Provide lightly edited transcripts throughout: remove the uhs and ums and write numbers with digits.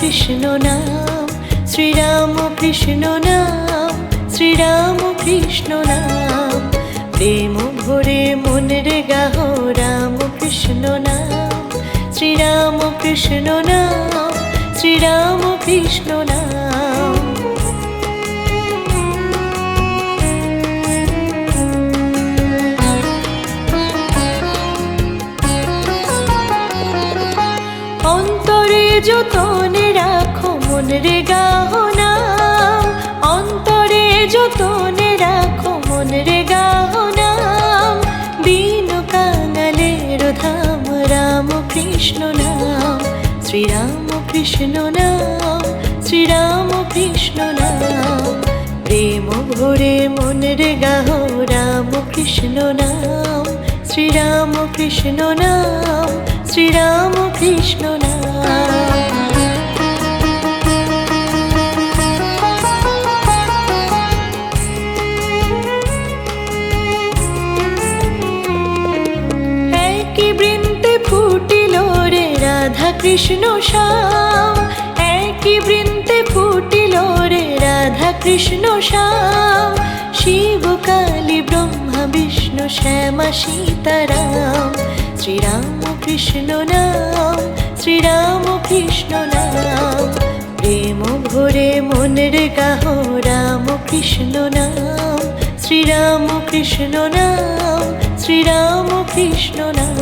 কৃষ্ণ নাম, শ্রীরাম কৃষ্ণ নাম, শ্রীরাম কৃষ্ণ নাম। প্রেম ভরে মনের গাহ রাম কৃষ্ণ নাম, শ্রীরাম কৃষ্ণ নাম, শ্রীরাম কৃষ্ণ নাম। অন্তরে যতনে রাখো মনের গাহ নাম, অন্তরে যতনে রাখো মনের গাহ নাম। বিন কাঙালের ধাম রাম কৃষ্ণ নাম, শ্রীরাম কৃষ্ণ নাম, শ্রীরাম কৃষ্ণ নাম। প্রেম ভরে মনের গাহ রাম কৃষ্ণ নাম, শ্রীরাম কৃষ্ণ নাম, শ্রীরাম কৃষ্ণ নাম। একই বৃন্তে ফুটিল রে রাধা কৃষ্ণ শ্যাম, একই বৃন্তে ফুটিল রে রাধা কৃষ্ণ শ্যাম। শিব কালী ব্রহ্মা বিষ্ণু শ্যামা সীতারাম, শ্রীরাম কৃষ্ণ নাম, শ্রীরাম কৃষ্ণ নাম। প্রেম ভরে মনের গাহ রাম কৃষ্ণ নাম, শ্রীরাম কৃষ্ণ নাম, শ্রীরাম কৃষ্ণ নাম।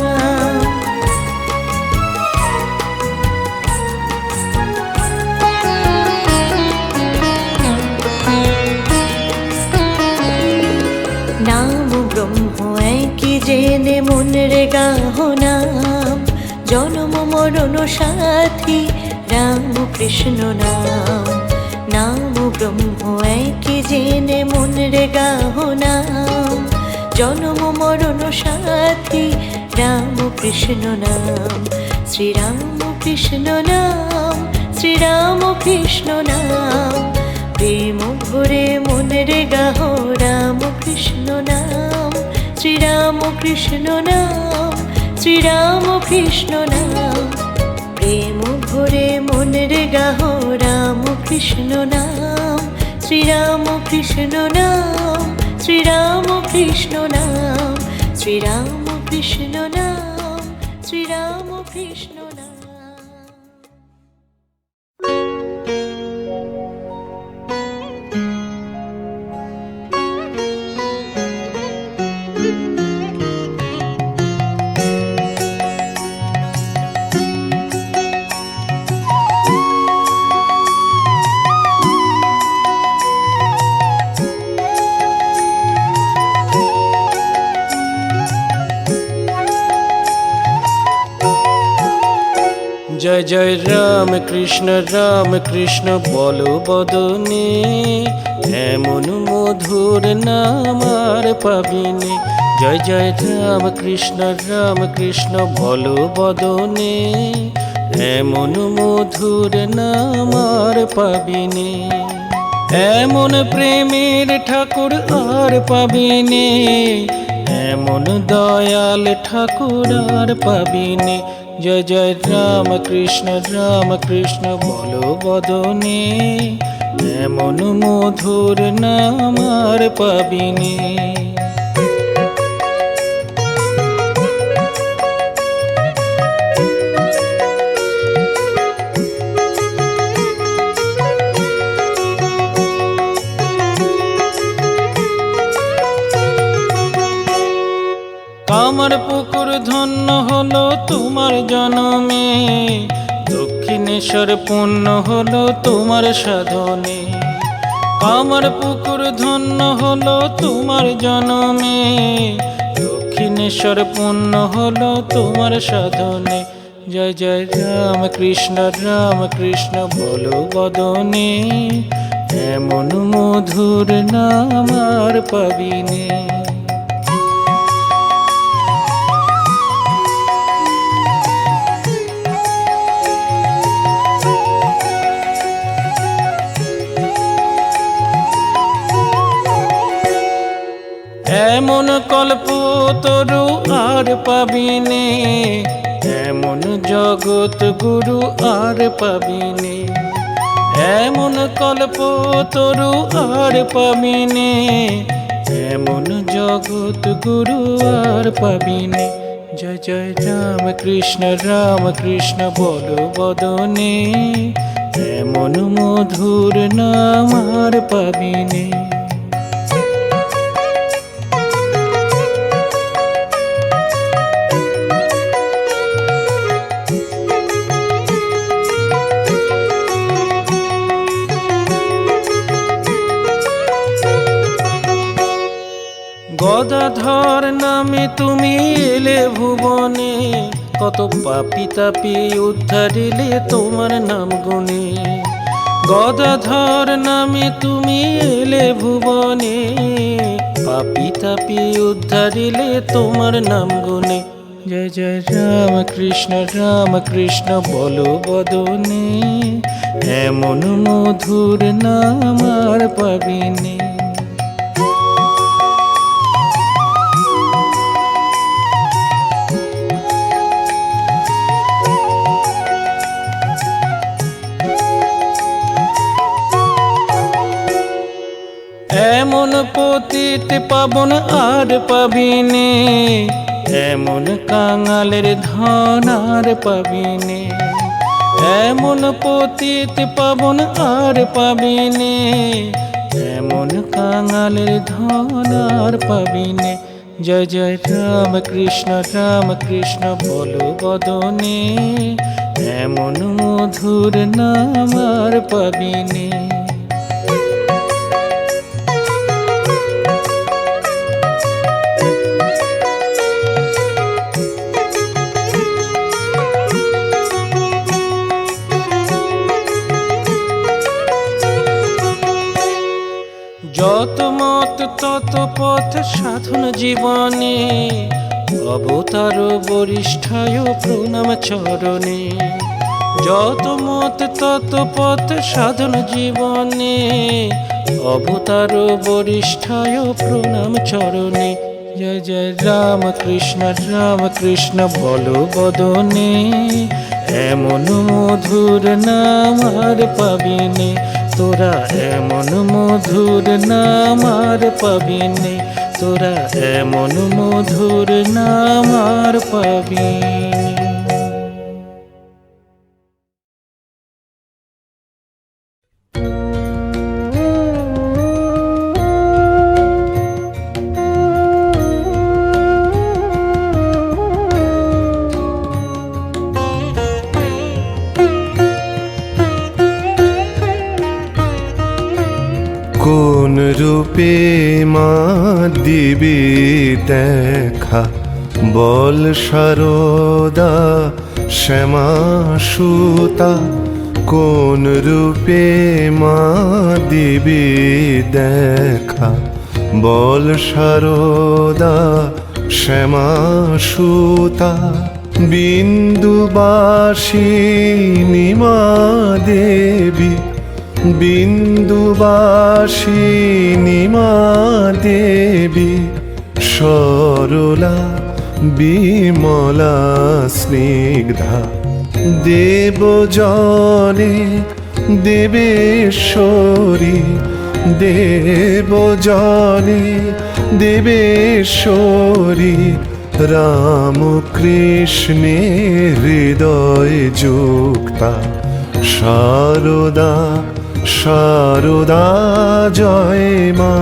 নাম ব্রহ্ম একই জেনে মনের গাহ নাম, জন্ম মরণ সাথী রাম কৃষ্ণ নাম। নাম ব্রহ্ম একই জেনে মনের গাহ নাম, জন্ম মরণ সাথী রাম কৃষ্ণ নাম। শ্রীরাম কৃষ্ণ নাম, শ্রীরাম কৃষ্ণ নাম। প্রেম ভরে মনের গাহ রাম কৃষ্ণ নাম, শ্রীরাম কৃষ্ণ নাম, শ্রীরাম কৃষ্ণ নাম। প্রেম ভরে মনের গাহ রাম কৃষ্ণ নাম, শ্রীরাম কৃষ্ণ নাম, শ্রীরাম কৃষ্ণ নাম। শ্রীরাম কৃষ্ণ নাম, শ্রীরাম কৃষ্ণ নাম। জয় জয় রাম কৃষ্ণ বলো বদনে, এমন মধুর নাম আর পাবিনে। জয় জয় রাম কৃষ্ণ বলো বদনে, এমন মধুর নাম আর পাবিনে। এমন প্রেমের ঠাকুর আর পাবিনে, এমন দয়াল ঠাকুর আর পাবিনে। জয় জয় রাম কৃষ্ণ বলো বদনে, এমন মধুর নাম আর পাবিনে। কামার পুকুর ধন্য হলো তোমার জনমে, দক্ষিণেশ্বর পূর্ণ হলো তোমার সাধনে। কামার পুকুর ধন্য হলো তোমার জনমে, দক্ষিণেশ্বর পূর্ণ হলো তোমার সাধনে। জয় জয় রাম কৃষ্ণ বলো বদনে, এমন মধুর নাম আর পাবিনে। এমন কল্পতরু আর পাবিনে, এমন জগৎ গুরু আর পাবিনে, এমন কল্প তরু আর পাবিনে, এমন জগৎ গুরু আর পাবিনে। জয় জয় রাম কৃষ্ণ বল বদনে, এমন মধুর নাম আর পাবিনে। গদাধর নামে তুমি এলে ভুবনে, কত পাপি তাপি উদ্ধারিলে তোমার নাম গুণে। গদাধর নামে তুমি এলে ভুবনে, পাপি তাপি উদ্ধারিলে তোমার নাম গুণে। জয় জয় রাম কৃষ্ণ বল বদনে, এমন মধুর নাম আর পাবিনে। এমন পতিত পাবন আর পাবিনে, এমন কাঙালের ধন আর পাবিনে, এমন পতিত পাবন আর পাবিনে, এমন কাঙালের ধন আর পাবিনে। জয় জয় রাম কৃষ্ণ বল বদনে, এমন মধুর নাম আর পাবিনে। যত মত তত পথ সাধন জীবনে, অবতার বরিষ্ঠায় প্রণাম চরণে। যত মত তত পথ সাধন জীবনে, অবতার বরিষ্ঠায় প্রণাম চরণে। জয় জয় রাম কৃষ্ণ বল বদনে, এমন মধুর নাম আর পাবিনে। তোরা এমন মধুর নাম আর পাবিনে, তোরা এমন মধুর নাম আর পাবিনে। কোন রূপে মা দিবি দেখা, বল সারদা শ্যামা সুতা। কোন রূপে মা দিবি দেখা, বল সারদা শ্যামা সুতা। বিন্দুবাসিনী মা দেবী, বিন্দুবাসিনী মা দেবী। সরলা বিমলা স্নিগ্ধা, দেবজনে দেবেশ্বরী। দেবজনে দেবেশ্বরী, রামকৃষ্ণে হৃদয় যুক্তা। শারদা শারদা জয় মা,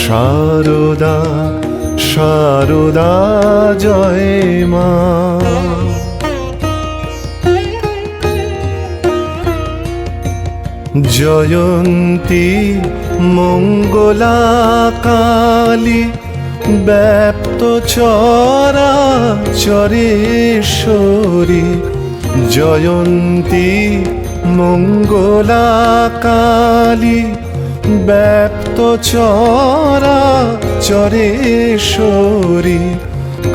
শারদা শারদা জয় মা। জয়ন্তী মঙ্গলা কালী, ব্যাপ্ত চরাচরেশ্বরী। জয়ন্তী মঙ্গলা কালী, ব্যাপ্ত চরাচরেশ্বরী।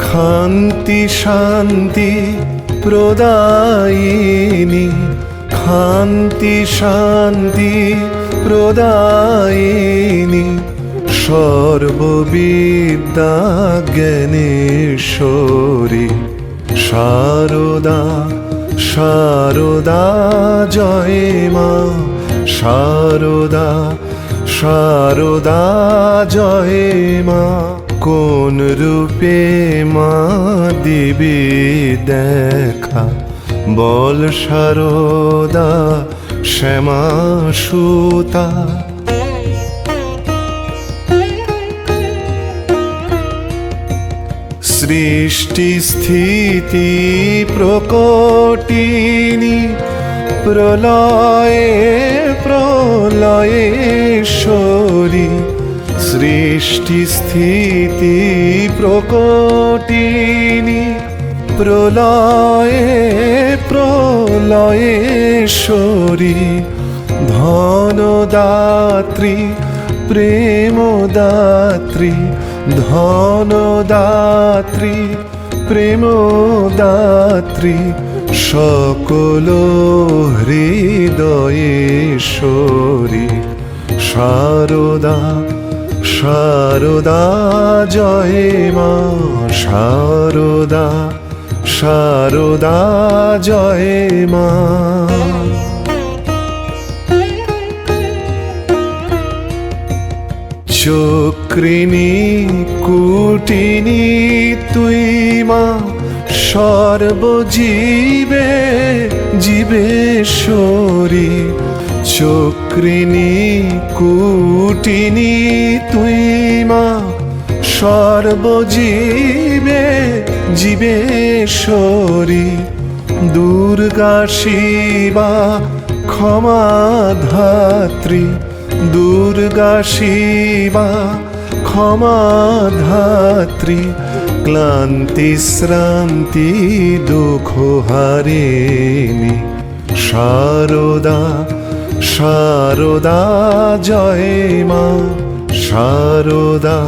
শান্তি শান্তি প্রদায়িনী, শান্তি শান্তি প্রদায়িনী। সর্ববিদ্যা জ্ঞানেশ্বরী শারদা শারদা জয় মা শারদা শারদা জয় মা কোন রূপে মা দিবি দেখা বল শারদা শ্যামা সুতা সৃষ্টি স্থিতি প্রকটিনী প্রলয়ে প্রলয়েশ্বরী সৃষ্টি স্থিতি প্রকটিনী প্রলয়ে প্রলয়েশ্বরী ধনদাত্রী প্রেমদাত্রী ধনদাত্রী প্রেমদাত্রী সকল হৃদয়েশ্বরী শারদা শারদা জয় মা শারদা শারদা জয় মা চক্রিণী কুটিনী তুই মা সর্বজীবে জীবেশ্বরী চক্রিণী কুটিনী তুই মা সর্বজীবে জীবেশ্বরী দুর্গা শিবা ক্ষমা ধাত্রী দুর্গা শিবা ক্ষমা ধাত্রী ক্লান্তি শ্রান্তি দুঃখ হারিণী শারদা শারদা জয় মা শারদা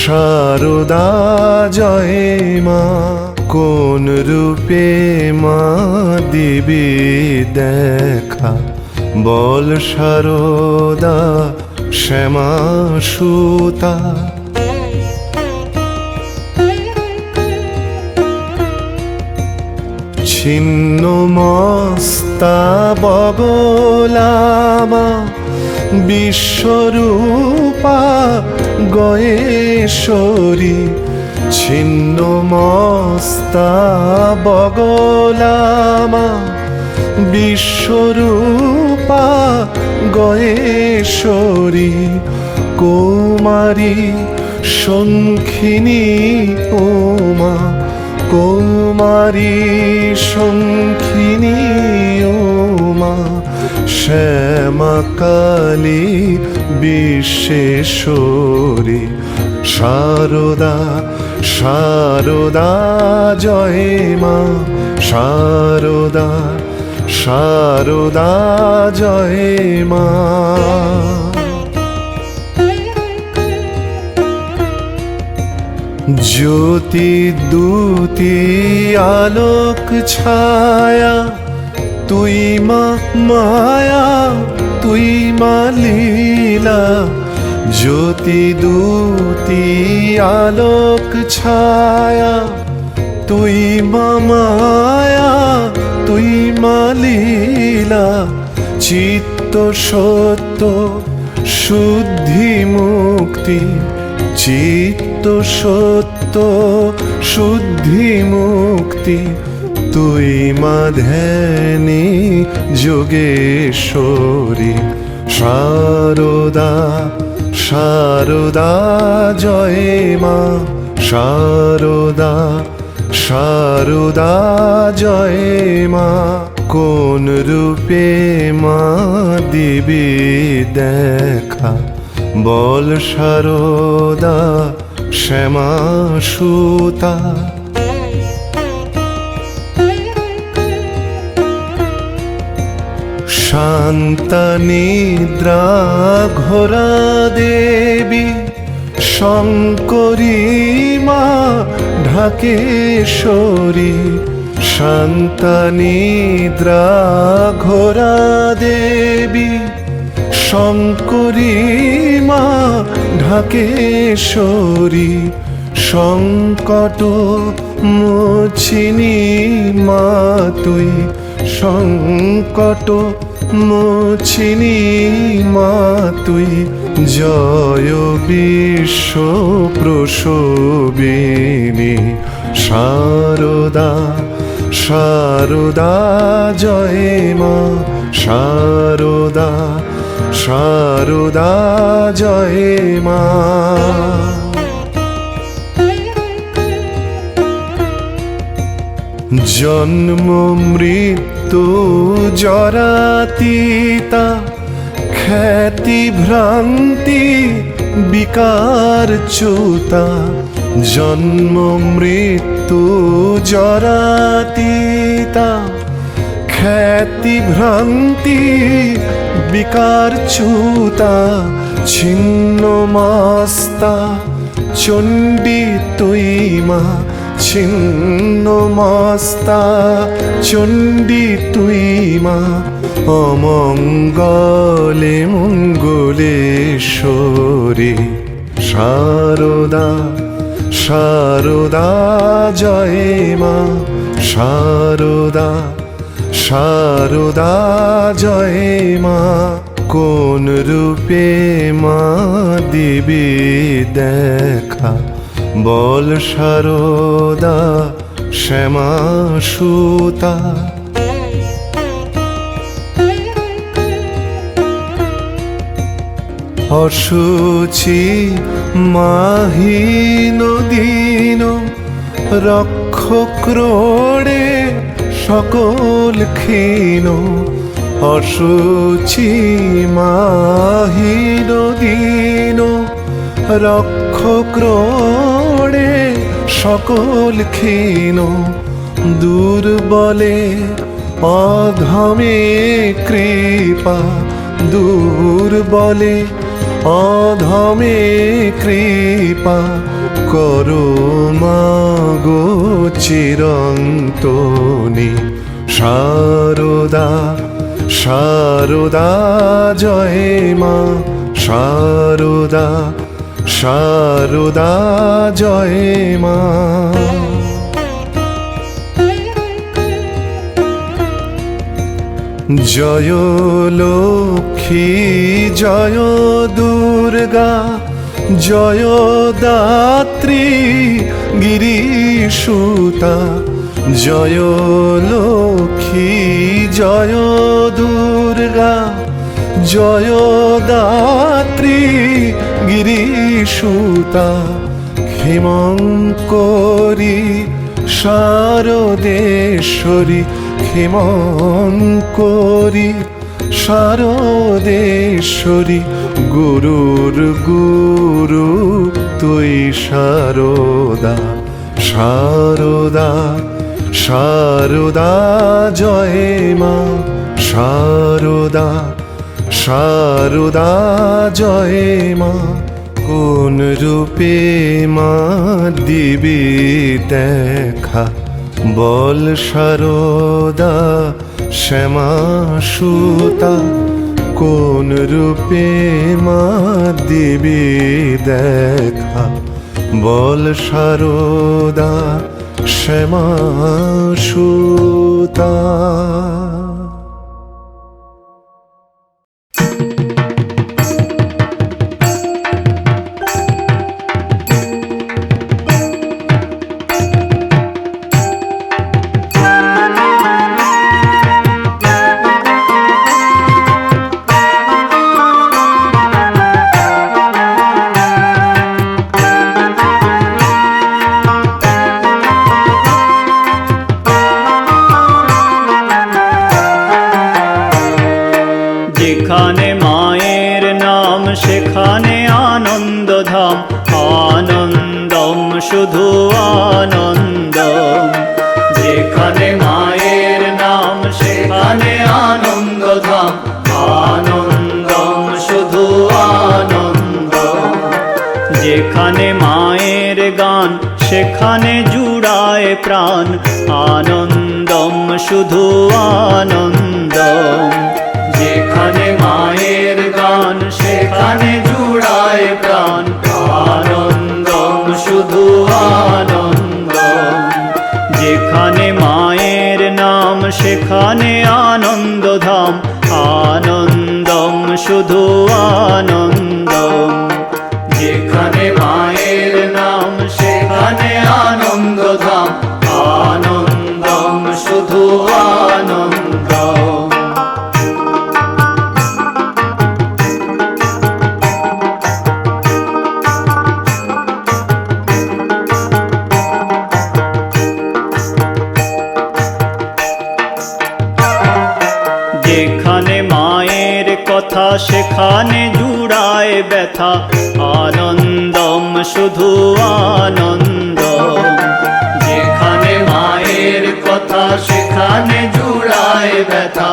শারদা জয় মা কোন রূপে মা দিবি দেখা বল শারদা শ্যামা সুতা ছিন্ন মস্তা বগলামা বিশ্বরূপা গয়েশ্বরী ছিন্ন মস্তা বগলামা বিশ্বরূপা গয়েশ্বরী কৌমারী শঙ্খিনী ওমা কৌমারী শঙ্খিনী ওমা শ্যামা কালী বিশ্বেশ্বরী শারদা শারদা জয় মা শারদা শারদা জয় মা জ্যোতি দূতি আলোক ছায়া তুই মা মায়া তুই মা লীলা জ্যোতি দূতি আলোক ছায়া তুই মা মায়া তুই মা লীলা চিত্ত সত্য শুদ্ধি মুক্তি চিত্ত সত্য শুদ্ধি মুক্তি তুই মা ধ্যানী যোগেশ্বরী শারদা শারদা জয় মা শারদা শারদা জয় মা কোন রূপে মা দিবি দেখা বল শারদা শ্যামা সুতা শান্তা নিদ্রা ঘোরা দেবী শঙ্করী মা ঢাকেশ্বরী শান্তা নিদ্রা ঘোরা দেবী শঙ্করী মা ঢাকেশ্বরী, সংকট মোছিনি মা তুই, সংকট মোছিনি মা তুই, জয় বিশ্ব প্রসবিনী শারদা, শারদা জয় মা, শারদা, শারদা জয় মা। জন্ম মৃত্যু জরাতীতা, খ্যাতি ভ্রান্তি বিকার চ্যুতা, জন্ম মৃত্যু জরাতীতা, খ্যাতি ভ্রান্তি বিকার চ্যুতা, ছিন্ন মাস্তা চণ্ডী তুই মা, ছিন্ন মাস্তা চণ্ডী তুই মা, অমঙ্গলে মঙ্গলেশ্বরী শারদা, শারদা জয় মা, শারদা, শারদা জয় মা। কোন রূপে মা দিবি দেখা, বল শারদা শ্যামা সুতা। অসুচি মাহীন দিন, রক্ষ ক্রোড়ে সকল ক্ষীণ, অসুচি মাহীন দিন, রক্ষ ক্রোড়ে সকল ক্ষীণ, দুর্বলে অধমে কৃপা, দুর্বলে অধমে কৃপা, করো মাগো চিরন্তনী শারদা, শারদা জয় মা, শারদা, শারদা জয় মা। জয় লক্ষ্মী জয় দুর্গা, জয় দাত্রী গিরিসুতা, জয় লক্ষ্মী জয় দুর্গা, জয় দাত্রী গিরিসুতা, ক্ষেমঙ্করী শারদেশ্বরী, ক্ষেমঙ্করী শারদেশ্বরী, গুরুর গুরু তুই শারদা, শারদা, শারদা জয় মা, শারদা, শারদা জয় মা। কোন রূপে মা দিবি দেখা, বল শারদা শ্যামা সুতা, কোন রূপে মা দিবি দেখা, বল শারদা শ্যামা সুতা। যেখানে মায়ের নাম সেখানে আনন্দ ধাম, আনন্দম শুধু আনন্দম। যেখানে মায়ের নাম সেখানে আনন্দ ধাম, আনন্দম শুধু আনন্দম। যেখানে মায়ের গান সেখানে জুড়ায় প্রাণ, আনন্দম শুধু আনন্দম। যেখানে মায়ের গান শুধু আনন্দম। যেখানে মায়ের নাম সেখানে আনন্দধাম, আনন্দম শুধু আনন্দম। যেখানে মায়ের নাম সেখানে আনন্দধাম, আনন্দম শুধু আনন্দম। যেখানে মায়ের কথা সেখানে জুড়ায় ব্যথা, আনন্দম শুধু আনন্দম। যেখানে মায়ের কথা সেখানে জুড়ায় ব্যথা,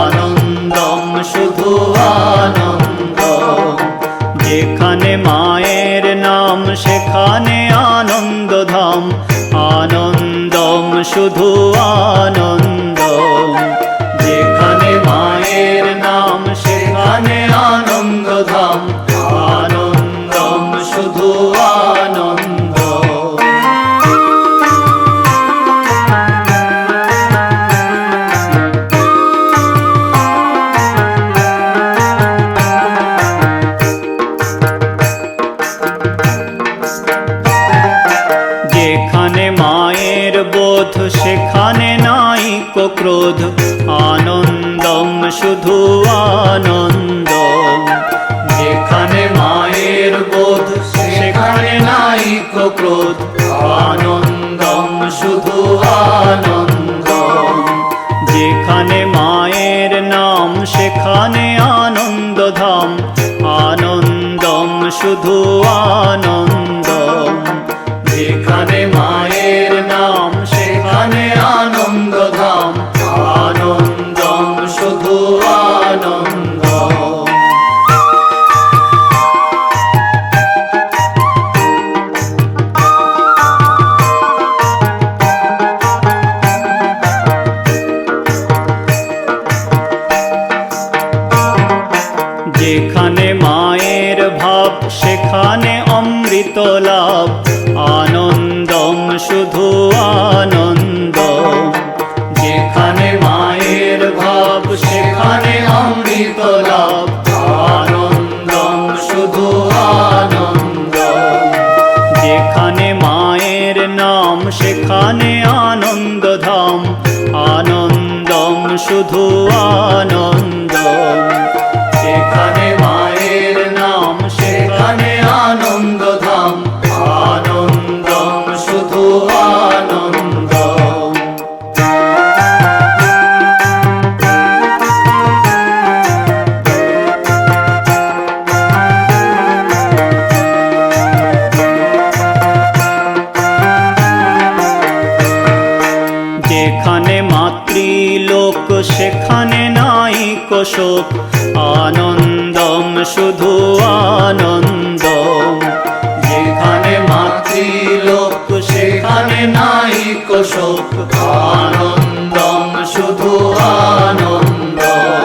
আনন্দম শুধু আনন্দম। যেখানে মায়ের নাম সেখানে আনন্দধাম, আনন্দম শুধু আনন্দম। যেখানে মায়ের নাম সেখানে আনন্দধাম, আনন্দম শুধু আনন্দম। যেখানে মায়ের বোধ সেখানে নাই কো ক্রোধ, আনন্দম শুধু আনন্দম। যেখানে মায়ের বোধ সেখানে নাই কো ক্রোধ, আনন্দম শুধু আনন্দম। যেখানে মায়ের নাম সেখানে আনন্দধাম, আনন্দম শুধু আনন্দম। যেখানে মায়ের নাম সেখানে আনন্দধাম, আনন্দম শুধু আনন্দম। যেখানে মায়ের ভাব সেখানে অমৃত লাভ, আনন্দম শুধু আনন্দম। যেখানে মায়ের ভাব সেখানে অমৃত লাভ, আনন্দম শুধু আনন্দম। যেখানে মায়ের নাম সেখানে আনন্দধাম, আনন্দম শুধু আনন্দম। যেখানে মায়ের নাম সেখানে আনন্দধাম, আনন্দম শুধু আনন্দম। যেখানে মাতৃলোক সেখানে নাই কো শোক, আনন্দম শুধু আনন্দম। যেখানে মাতৃলোক সেখানে নাই কো শোক, আনন্দম শুধু আনন্দম।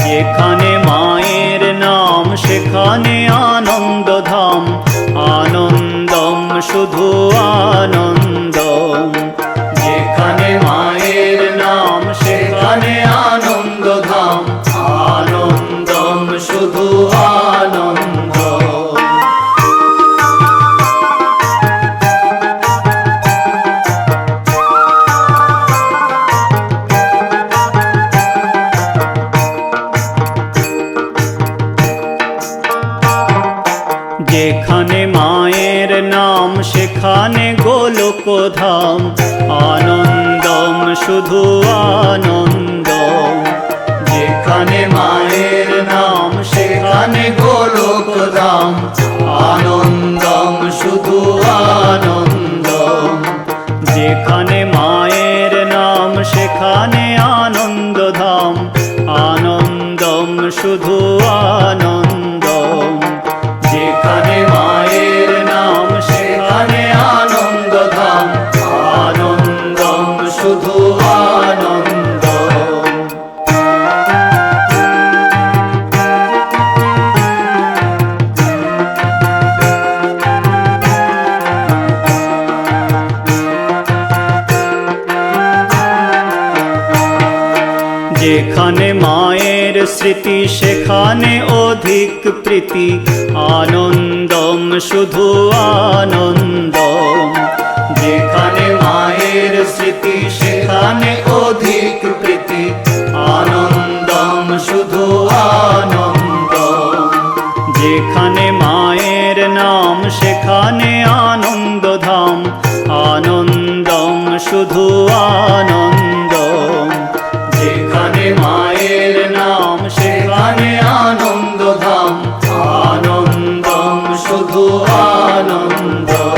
যেখানে মায়ের নাম সেখানে আনন্দধাম, আনন্দম শুধু আনন্দম। যেখানে মায়ের নাম সেখানে আনন্দধাম, আনন্দম শুধু আনন্দম। যেখানে মায়ের নাম সেখানে গোলকধাম, আনন্দম শুধু আনন্দম। যেখানে মায়ের নাম সেখানে গোলকধাম, আনন্দম শুধু আনন্দম। যেখানে মায়ের নাম সেখানে আনন্দধাম, আনন্দম শুধু আনন্দম। যেখানে মায়ের নাম সেখানে আনন্দধাম, আনন্দম শুধু আনন্দম। যেখানে মায়ের স্মৃতি সেখানে অধিক প্রীতি, আনন্দম শুধু আনন্দম। যেখানে মায়ের স্মৃতি সেখানে অধিক প্রীতি, আনন্দম শুধু আনন্দম। যেখানে মায়ের নাম সেখানে আনন্দধাম, আনন্দম শুধু আনন্দম। যেখানে মায়ের নাম সেখানে আনন্দধাম, আনন্দম শুধু আনন্দম।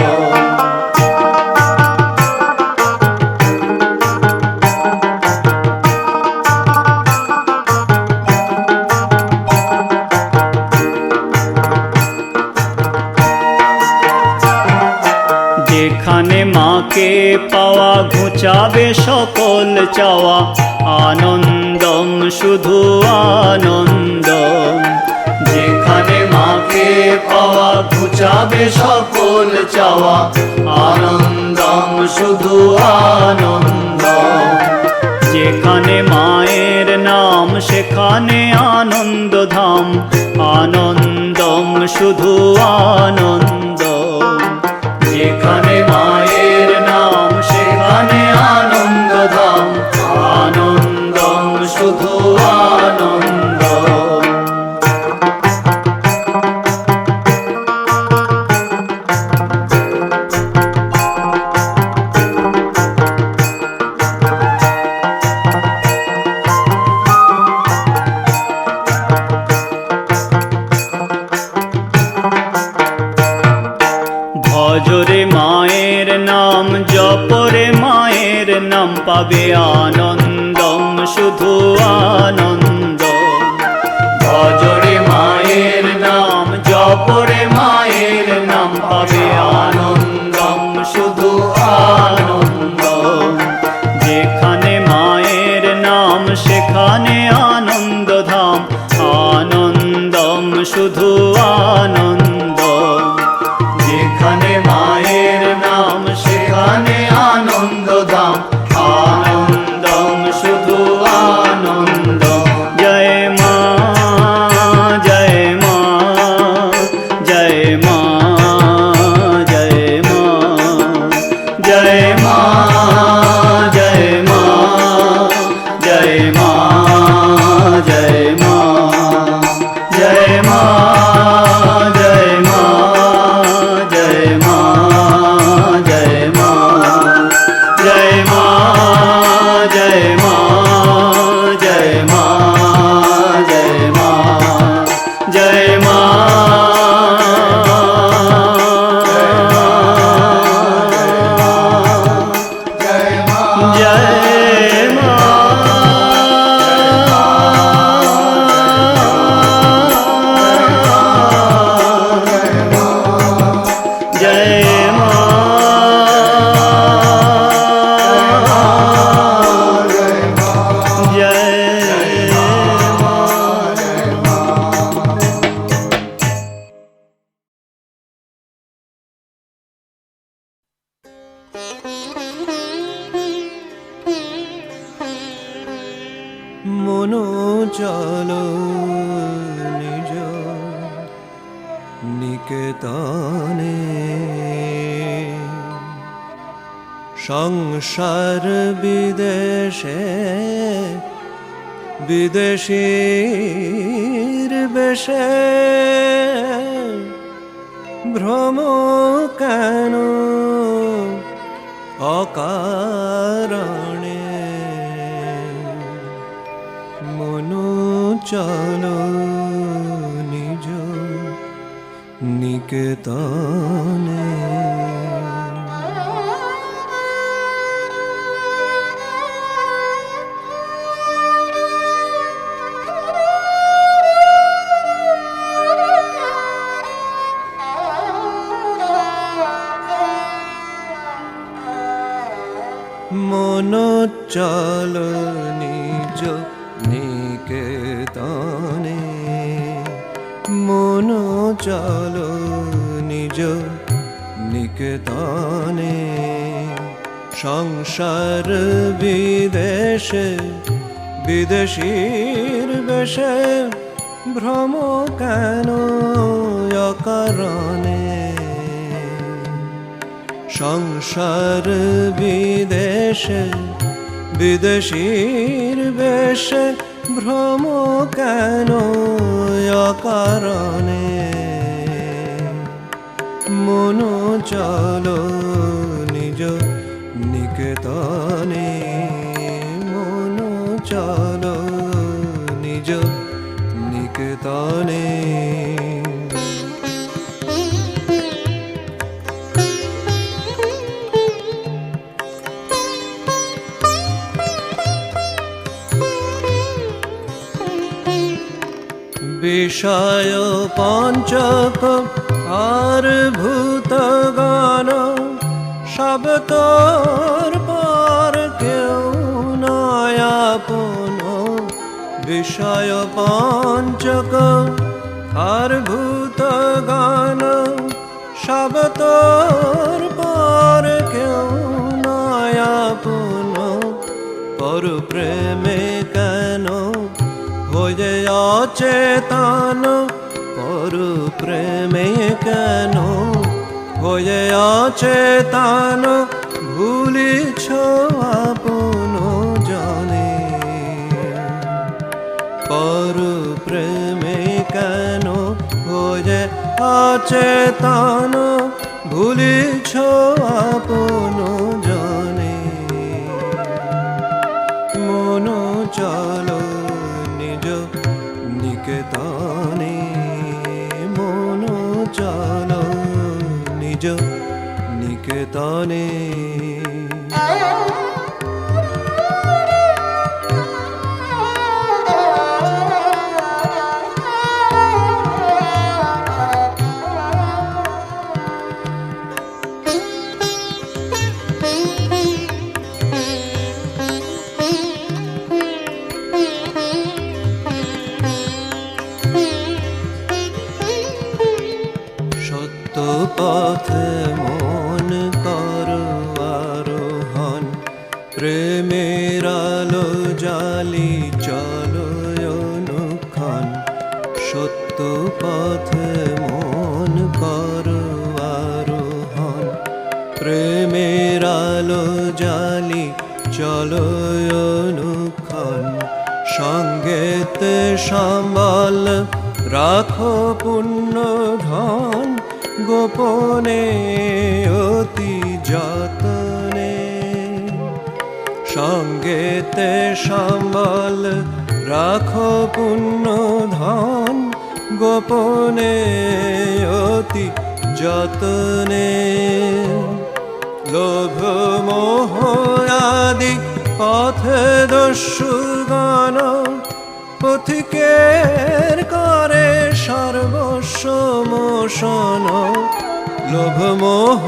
যেখানে মাকে পাওয়া ঘুচাবে সকল চাওয়া, আনন্দম শুধু আনন্দম। যেখানে মাকে পাওয়া ঘুচাবে সকল চাওয়া, আনন্দম শুধু আনন্দম। যেখানে মায়ের নাম সেখানে আনন্দধাম, আনন্দম শুধু আনন্দম। যেখানে মায়ের নাম সেখানে আনন্দধাম, আনন্দম শুধু আনন্দম। ভজরে মায়ের নাম, জপরে মায়ের নাম, পাবে আনন্দম শুধু আনন্দম। ভজরে মায়ের নাম, জপরে মায়ের নাম, পাবে আনন্দম শুধু আনন্দম। যেখানে মায়ের নাম সেখানে আনন্দধাম, আনন্দম শুধু আনন্দম। যেখানে মায়ের নাম সেখানে আনন্দধাম, আনন্দম শুধু আনন্দম। জয় মা, জয় মা, জয় মা, জয় মা, জয় মা, জয় মা, জয় মা, জয় মা, জয় মা, জয় মা, জয় মা, জয় মা, জয় মা, জয় মা, জয় মা, জয় মা, জয় মা, জয় মা। মনো চলো নিজ নিকেতনে, সংসার বিদেশে বিদেশীর বেশে ভ্রম কেন অকারণে। মনো চলো নিজ নিকেতনে। মনো চলো নিজ নিকেতনে, মনো চলো নিজ নিকেতনে। সংসার বিদেশে বিদেশীর বেশে ভ্রম কেন অকারণে সংসার বিদেশে বিদেশীর বেশে ভ্রম কেন অকারণে মন চলো নিজ নিকেতনে মন চলো নিজ নিকেতনে বিষয় পঞ্চক আর ভূতগণ সব তোর পর কেউ নয় আপন বিষয় পঞ্চক আর ভূতগণ সব তোর পর কেউ নয় আপন পর প্রেমে কেন হয়ে অচেতন পর প্রেমে কেন হয়ে অচেতন ভুলিছ আপন জনে পর প্রেমে কেন হয়ে অচেতন ভুলিছ আপন জনে মন চলো নিজ নিকেতনে মন চলো নিজ নিকেতনে সত্য পথে মন করো আরোহণ প্রেমের আলো জালি চলো অনুক্ষণ সত্য পথে মন করো আরোহণ প্রেমের আলো জালি চলো অনুক্ষণ সঙ্গেতে সম্বল রাখো পুণ্য ধন গোপনে অতি যতনে সঙ্গেতে সম্বল রাখো পুণ্য ধন গোপনে অতি যতনে লোভ মোহ আদি পথে দস্যুগণ পথিকের করে সর্বস্ব মোশন লোভ মোহ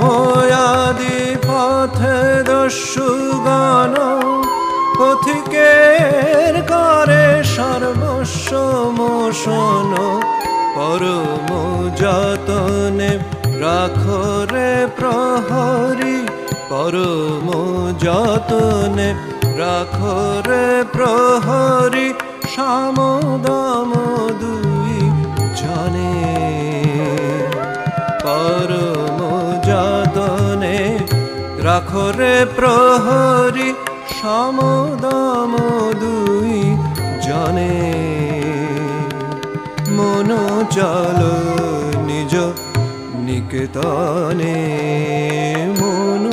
আদি পথে দস্যুগণ পথিকের করে সর্বস্ব মোশন পরম যতনে রাখো রে প্রহরী পরম যতনে রাখো রে প্রহরী সামদাম দুই জনে পরম যতনে রাখো রে প্রহরী সামদাম দুই জনে মন চলো নিজ নিকেতনে মন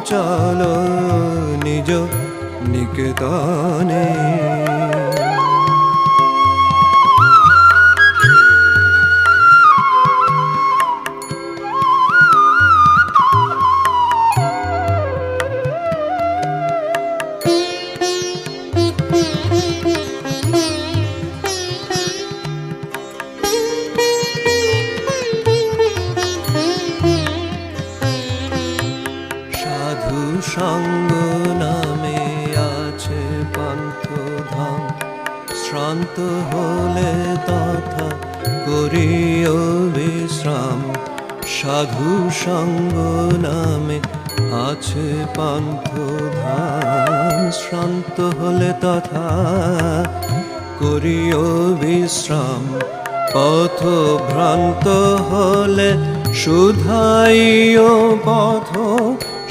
চলো নিজ নিকেতনে সাধু সঙ্গ নামে আছে পন্থধাম শ্রান্ত হলে তথা করিও বিশ্রাম সাধু সঙ্গ নামে আছে পন্থধাম শ্রান্ত হলে তথা করিও বিশ্রাম, পথ ভ্রান্ত হলে শুধাইও পথ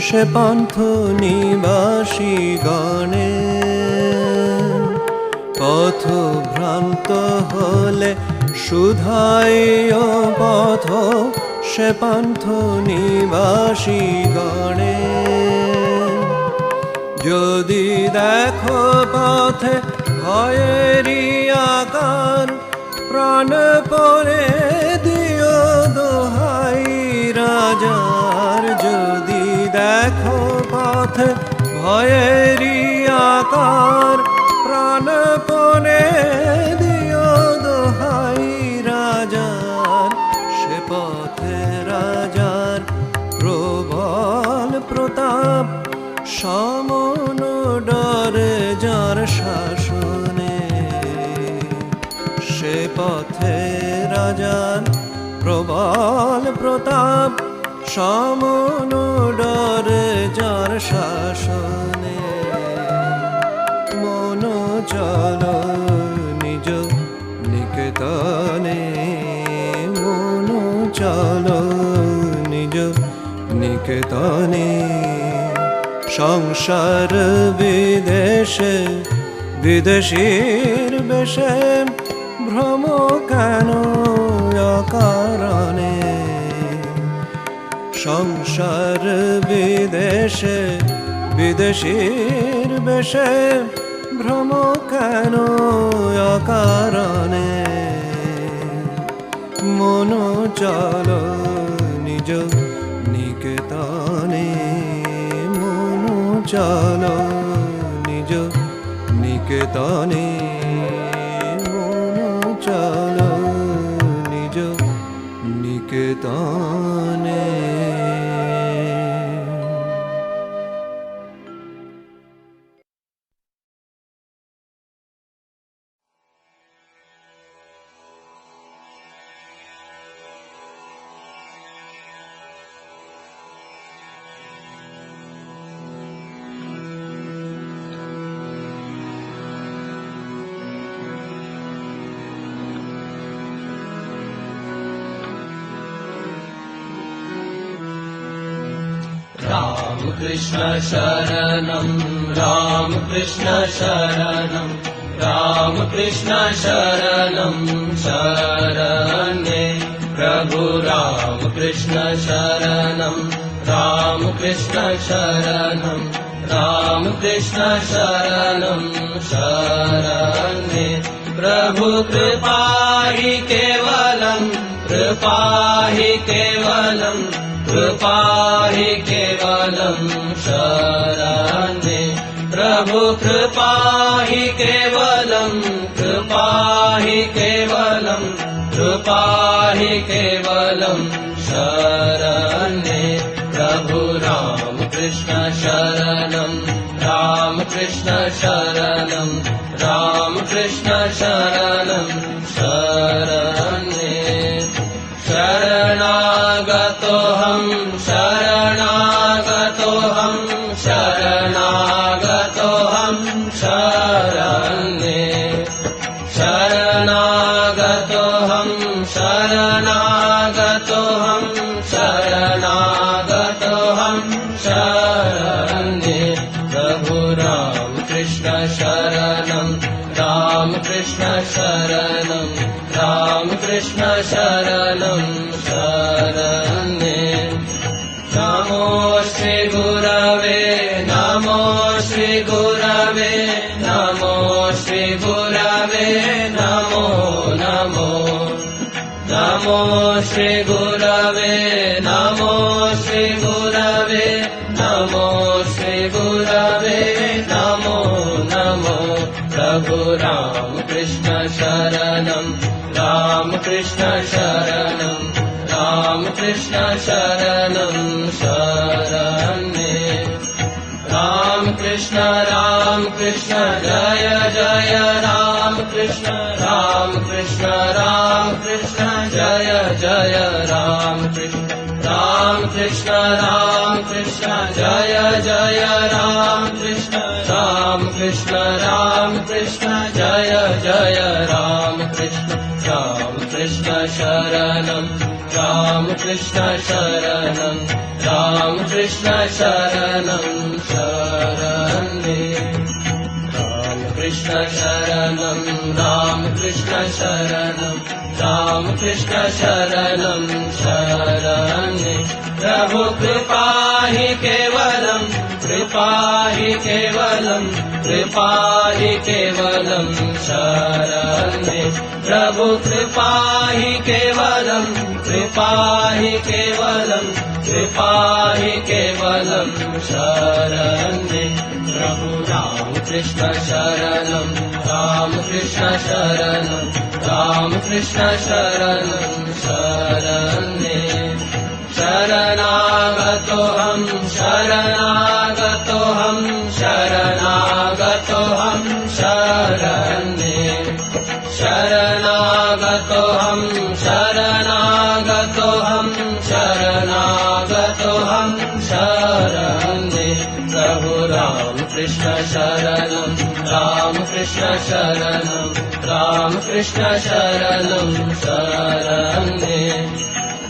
সে পন্থ নিবাসী গণে। পথ ভ্রান্ত হলে শুধাইও পথ সে পন্থ নিবাসী গণে। যদি দেখো পথে ভয়েরই আকার, প্রাণপণে দিও দোহাই রাজার। যদি দেখো পথে ভয়েরই আকার, প্রাণপণে দিও দোহাই রাজার। সে পথে রাজার প্রবল প্রতাপ, সমন ডরে যার শাসনে। সে পথে রাজার প্রবল প্রতাপ, সমন ডরে যার শাসনে। মন চল নিজ নিকেতনে, মন চল নিজ নিকেতনে। সংসার বিদেশে বিদেশীর বেশে, ভ্রম কেন অকারণে। সংসার বিদেশে বিদেশীর বেশে, ভ্রম কেন অকারণে। মন চল নিজ নিকেতনে, মন চল নিজ নিকেতনে, মন চল নিজ নিকেতনে। राम कृष्ण शरणं राम कृष्ण शरणं राम कृष्ण शरणं शरण्ये प्रभु राम कृष्ण शरणं राम कृष्ण शरणं राम कृष्ण शरणं शरण्ये प्रभु कृपा हि केवलं कृपा हि केवलं कृपा हि केवलं शरण्ये प्रभु कृपा हि केवलं कृपा हि केवलं कृपा हि केवलं शरण्ये प्रभु राम कृष्ण शरणं राम कृष्ण शरणं राम कृष्ण शरणं शरण्ये शरणागतोऽहं शरणागतोऽहं शरणागतोऽहं शरण्ये शरणागतोऽहं शरणागतोऽहं शरणागतोऽहं शरण्ये प्रभु राम कृष्ण शरणं राम कृष्ण शरणं राम कृष्ण शरणं शरण्ये नमो श्री गुरवे नमो श्री गुरवे नमो श्री गुरवे नमो नमो नमो श्री गुरवे नमो श्री गुरवे नमो श्री गुरवे नमो नमो प्रभु राम कृष्ण शरणं राम कृष्ण शरणं राम कृष्ण शरणं शरण्ये राम कृष्ण जय जय राम कृष्ण जय जय राम कृष्ण जय जय Ram Krishna Ram Krishna Jaya Jaya Ram Krishna Sharanam Ram Krishna Sharanam Ram Krishna Sharanam Sharane Ram Krishna Sharanam Ram Krishna Sharanam Ram Krishna Sharanam Sharane Prabhu Kripa hi Kevalam Kripa hi Kevalam Kripa hi Kevalam Sharane Prabhu Kripa hi Kevalam Kripa hi Kevalam Kripa hi Kevalam Sharane Prabhu Ram Krishna Sharanam Ram Krishna Sharanam Ram Krishna Sharanam Sharane Sharanagatoham Sharanagatoham Sharanagatoham Sharane Sharanagatoham Sharanagatoham Sharanagatoham Sharane Prabhu Ram Krishna Sharanam Ram Krishna Sharanam Ram Krishna Sharanam Sharane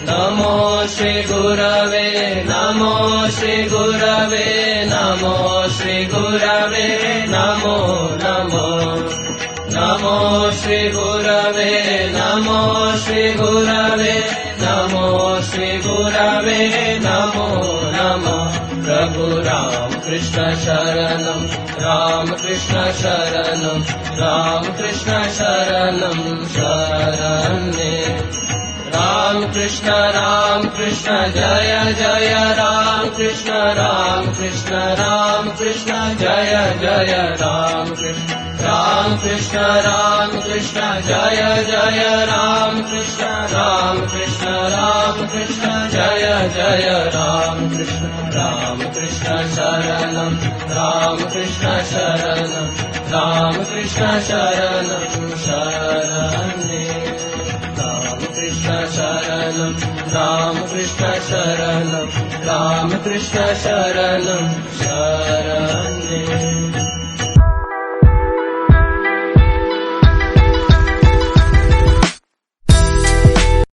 Namo Shri Gurave Namo Shri Gurave Namo Shri Gurave Namo Namo Namo Shri Gurave Namo Shri Gurave Namo Shri Gurave Namo Namo Prabhu Ram Krishna Sharanam Ram Krishna Sharanam Ram Krishna Sharanam Sharane Ram Krishna Jaya Jaya Ram Krishna Jaya Jaya Ram Krishna Jaya Jaya Ram Krishna Jaya Jaya Ram Krishna Sharanam Ram Krishna Sharanam Ram Krishna Sharanam Sharane Ram Krishna Sharanam Ram Krishna Sharanam Ram Krishna Sharanam Sharane